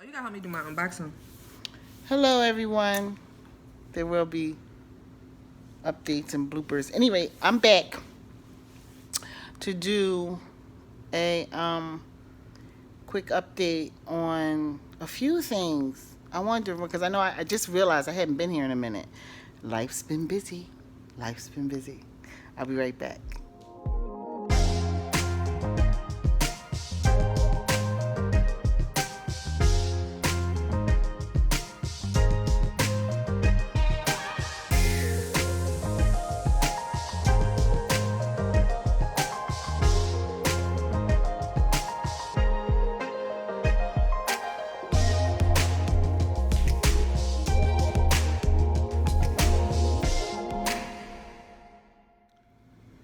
Oh, you gotta help me do my unboxing. Hello, everyone. There will be updates and bloopers. Anyway, I'm back to do a quick update on a few things. I wanted to, because I know I just realized I hadn't been here in a minute. Life's been busy. Life's been busy. I'll be right back.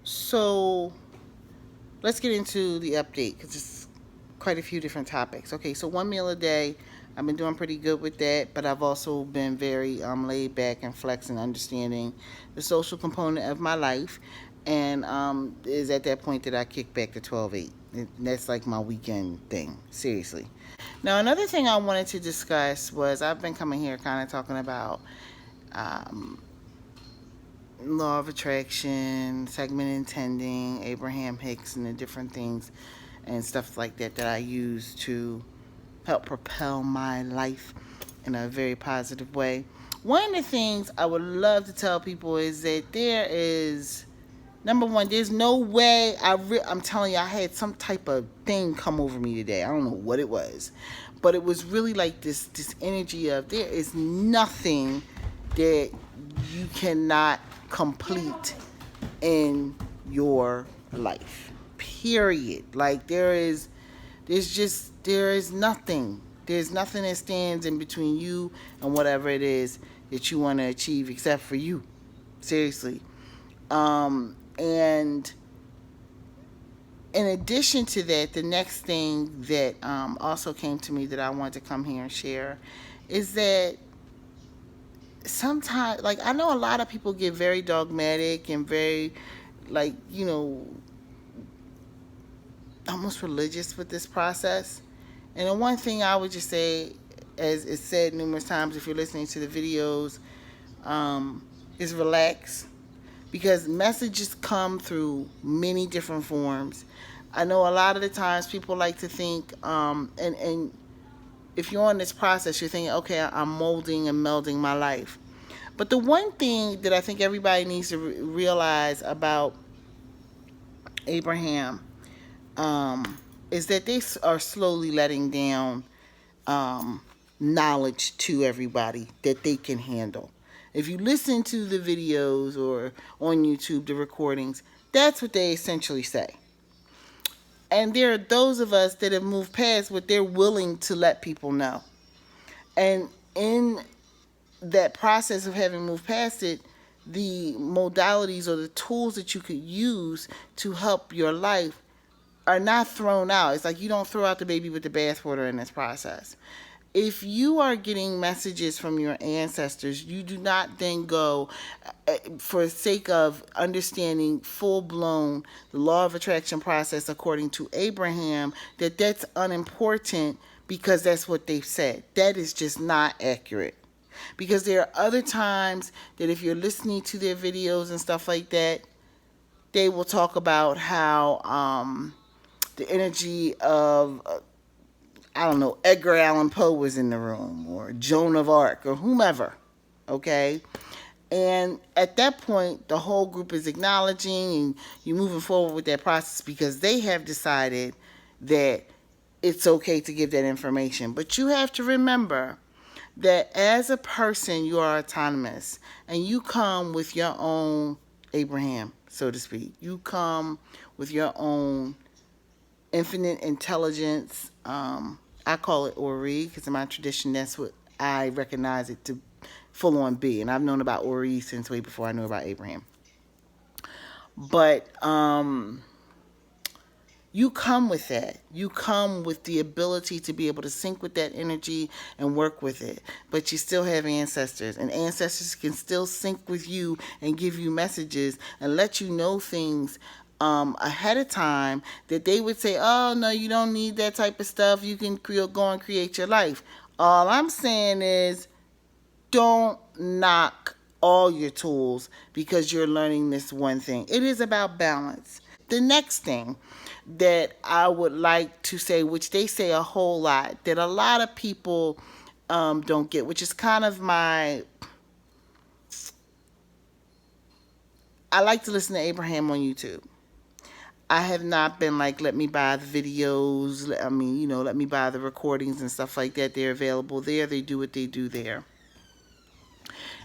So let's get into the update because it's quite a few different topics. Okay, so 1 meal a day. I've been doing pretty good with that, but I've also been very laid back and flex and understanding the social component of my life. And is at that point that I kick back to 12/8. That's like my weekend thing, seriously. Now, another thing I wanted to discuss was I've been coming here kind of talking about um, law of attraction, segment intending, Abraham Hicks, and the different things and stuff like that that I use to help propel my life in a very positive way. One of the things I would love to tell people is that there is number one, there's no way I'm telling you, I had some type of thing come over me today. I don't know what it was, but it was really like this energy of there is nothing that you cannot complete in your life. Period. Like there is nothing. There's nothing that stands in between you and whatever it is that you want to achieve except for you. Seriously. And in addition to that, the next thing that also came to me that I want to come here and share is that sometimes, like, I know a lot of people get very dogmatic and very, like, almost religious with this process. And the one thing I would just say, as it's said numerous times if you're listening to the videos, is relax, because messages come through many different forms. I know a lot of the times people like to think, and if you're on this process, you're thinking, okay, I'm molding and melding my life. But the one thing that I think everybody needs to realize about Abraham is that they are slowly letting down um, knowledge to everybody that they can handle. If you listen to the videos or on YouTube, the recordings, that's what they essentially say. And there are those of us that have moved past what they're willing to let people know. And in that process of having moved past it, the modalities or the tools that you could use to help your life are not thrown out. It's like you don't throw out the baby with the bathwater in this process. If you are getting messages from your ancestors, you do not then go, for the sake of understanding full blown the law of attraction process according to Abraham, that's unimportant because that's what they've said. That is just not accurate. Because there are other times that if you're listening to their videos and stuff like that, they will talk about how the energy of I don't know, Edgar Allan Poe was in the room, or Joan of Arc, or whomever. Okay, and at that point, the whole group is acknowledging and you're moving forward with that process because they have decided that it's okay to give that information. But you have to remember that as a person, you are autonomous and you come with your own Abraham, so to speak. You come with your own infinite intelligence. I call it Ori because in my tradition, that's what I recognize it to full on be. And I've known about Ori since way before I knew about Abraham. But you come with that. You come with the ability to be able to sync with that energy and work with it. But you still have ancestors, and ancestors can still sync with you and give you messages and let you know things ahead of time that they would say, oh, no, you don't need that type of stuff. You can go and create your life. All I'm saying is don't knock all your tools because you're learning this one thing. It is about balance. The next thing that I would like to say, which they say a whole lot, that a lot of people don't get, which is kind of my. I like to listen to Abraham on YouTube. I have not been like, let me buy the videos. I mean, let me buy the recordings and stuff like that. They're available there. They do what they do there.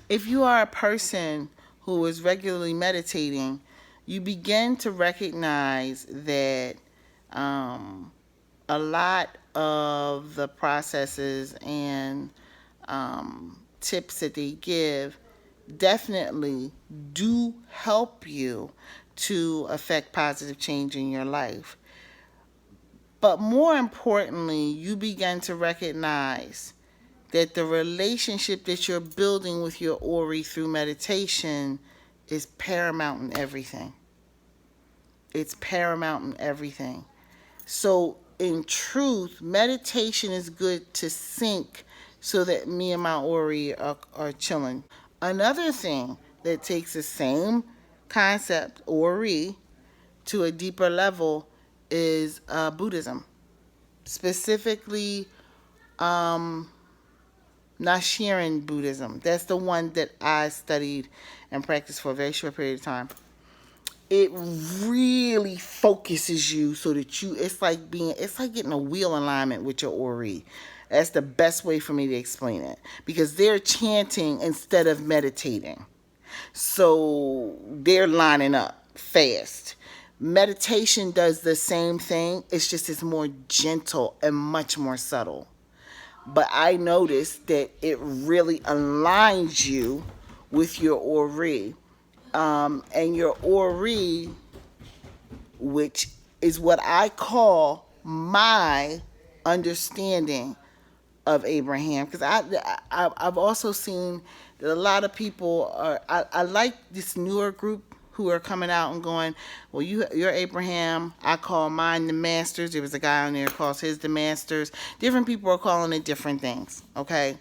If you are a person who is regularly meditating, you begin to recognize that a lot of the processes and tips that they give definitely do help you to affect positive change in your life. But more importantly, you begin to recognize that the relationship that you're building with your Ori through meditation is paramount in everything. It's paramount in everything. So, in truth, meditation is good to sync so that me and my Ori are chilling. Another thing that takes the same concept, Ori, to a deeper level is Buddhism. Specifically, Nichiren Buddhism. That's the one that I studied and practiced for a very short period of time. It really focuses you so that it's like getting a wheel alignment with your Ori. That's the best way for me to explain it, because they're chanting instead of meditating. So they're lining up fast. Meditation does the same thing. It's more gentle and much more subtle. But I noticed that it really aligns you with your Ori. And your Ori, which is what I call my understanding of Abraham, because I've also seen that a lot of people are. I like this newer group who are coming out and going, well, you're Abraham. I call mine the Masters. There was a guy on there who calls his the Masters. Different people are calling it different things. Okay,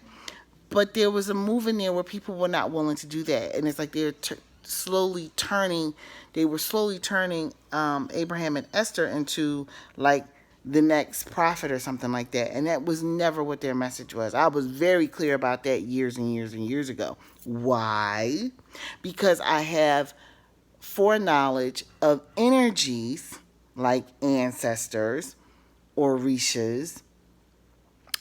but there was a move in there where people were not willing to do that, and it's like they're slowly turning. They were slowly turning Abraham and Esther into like the next prophet or something like that, and that was never what their message was. I was very clear about that years and years and years ago. Why? Because I have foreknowledge of energies like ancestors or rishas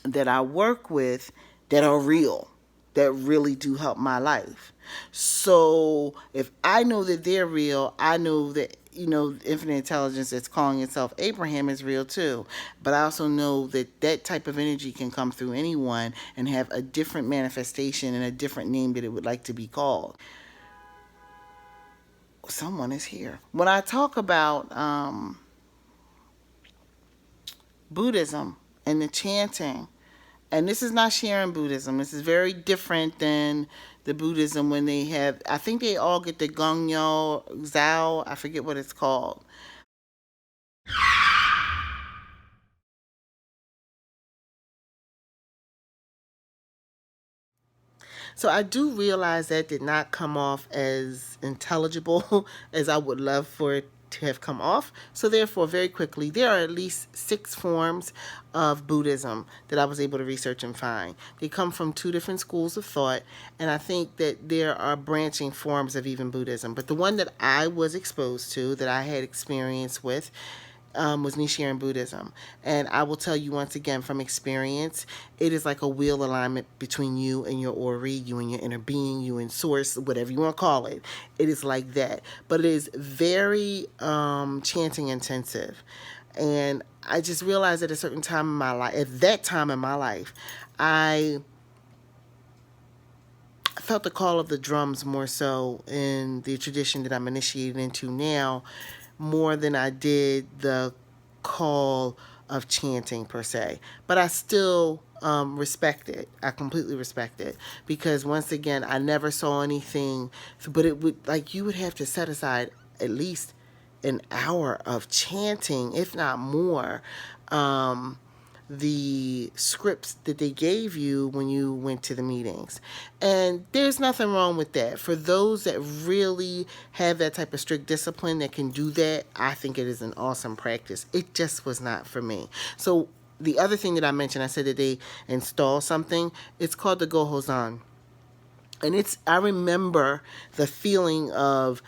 that I work with that are real, that really do help my life. So if I know that they're real, I know that, infinite intelligence that's calling itself Abraham is real too. But I also know that that type of energy can come through anyone and have a different manifestation and a different name that it would like to be called. Someone is here. When I talk about Buddhism and the chanting, and this is not sharing Buddhism. This is very different than the Buddhism when they have, I think they all get the Gongyo, Zao, I forget what it's called. So I do realize that did not come off as intelligible as I would love for it to have come off. So therefore, very quickly, there are at least 6 forms of Buddhism that I was able to research and find. They come from 2 different schools of thought, and I think that there are branching forms of even Buddhism. But the one that I was exposed to, that I had experience with, was Nichiren Buddhism. And I will tell you once again from experience, it is like a wheel alignment between you and your Ori, you and your inner being, you and source, whatever you want to call it. It is like that. But it is very chanting intensive. And I just realized at a certain time in my life, at that time in my life, I felt the call of the drums more so in the tradition that I'm initiated into now, more than I did the call of chanting per se. But I still respect it. I completely respect it, because once again, I never saw anything. But it would, like, you would have to set aside at least an hour of chanting, if not more. the scripts that they gave you when you went to the meetings. And there's nothing wrong with that. For those that really have that type of strict discipline that can do that, I think it is an awesome practice. It just was not for me. So the other thing that I mentioned, I said that they install something. It's called the Go Hozan. And I remember the feeling of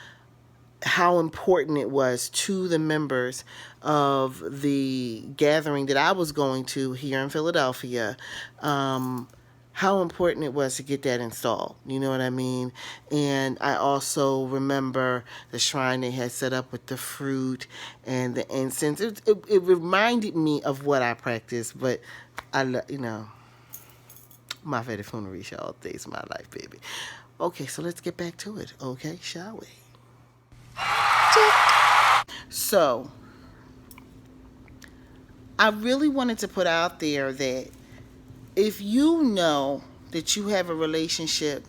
how important it was to the members of the gathering that I was going to here in Philadelphia, how important it was to get that installed. You know what I mean? And I also remember the shrine they had set up with the fruit and the incense. It reminded me of what I practiced, but my favorite funerary all days of my life, baby. Okay, so let's get back to it. Okay, shall we? So, I really wanted to put out there that if you know that you have a relationship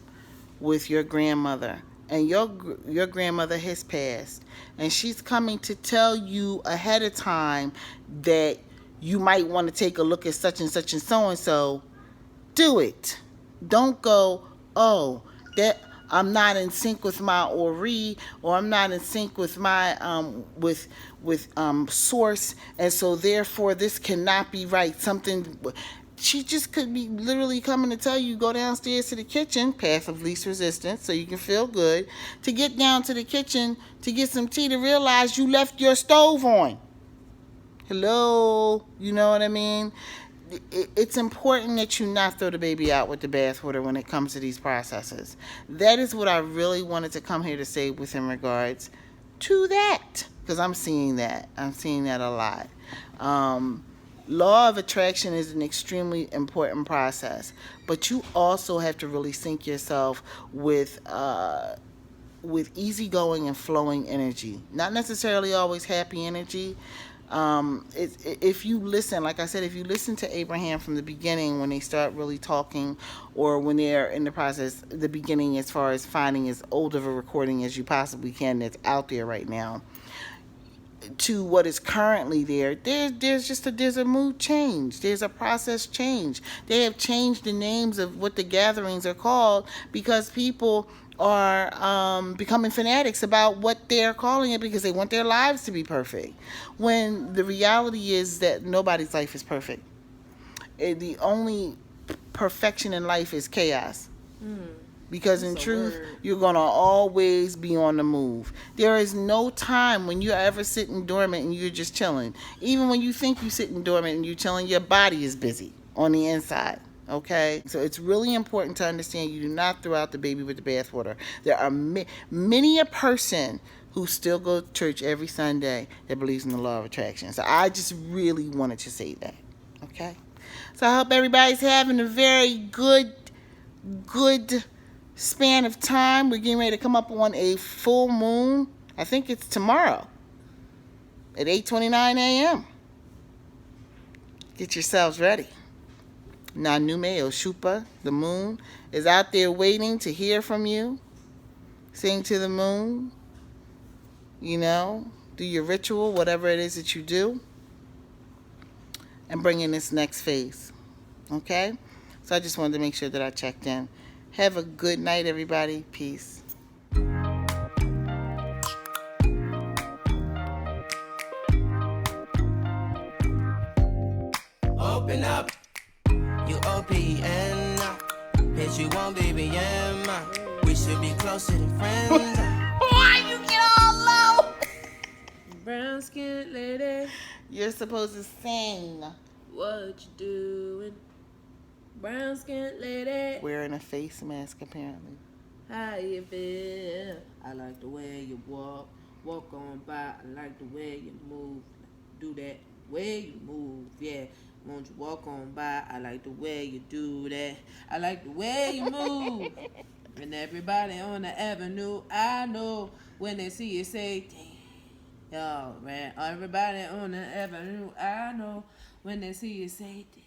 with your grandmother and your grandmother has passed and she's coming to tell you ahead of time that you might want to take a look at such and such and so and so, do it. Don't go, oh, that I'm not in sync with my Ori, or I'm not in sync with my with source, and so therefore this cannot be right. Something she just could be literally coming to tell you, go downstairs to the kitchen, path of least resistance, so you can feel good, to get down to the kitchen to get some tea, to realize you left your stove on. Hello, you know what I mean? It's important that you not throw the baby out with the bathwater when it comes to these processes. That is what I really wanted to come here to say within regards to that, because I'm seeing that a lot. Law of attraction is an extremely important process, but you also have to really sync yourself with easygoing and flowing energy, not necessarily always happy energy. If you listen, like I said, if you listen to Abraham from the beginning, when they start really talking, or when they're in the process, the beginning, as far as finding as old of a recording as you possibly can that's out there right now, to what is currently there's a mood change, there's a process change. They have changed the names of what the gatherings are called because people are becoming fanatics about what they're calling it, because they want their lives to be perfect, when the reality is that nobody's life is perfect. The only perfection in life is chaos. Because in truth, you're going to always be on the move. There is no time when you're ever sitting dormant and you're just chilling. Even when you think you're sitting dormant and you're chilling, your body is busy on the inside. Okay? So it's really important to understand you do not throw out the baby with the bathwater. There are many a person who still goes to church every Sunday that believes in the law of attraction. So I just really wanted to say that. Okay? So I hope everybody's having a very good span of time. We're getting ready to come up on a full moon. I think it's tomorrow at 8:29 a.m. Get yourselves ready. Nanume Oshupa, the moon, is out there waiting to hear from you. Sing to the moon. Do your ritual, whatever it is that you do, and bring in this next phase. Okay? So I just wanted to make sure that I checked in. Have a good night, everybody. Peace. Open up. You OPN. Bitch, you want BBM. We should be closer than friends. Why you get all low? Brown skin lady, You're supposed to sing. what you doing? Brown skin lady, Wearing a face mask, apparently. how you feel? I like the way you walk on by. I like the way you move, do that way you move, yeah. Won't you walk on by? I like the way you do that. I like the way you move. And everybody on the avenue, I know when they see you say, damn, yo, man. Everybody on the avenue, I know when they see you say, damn.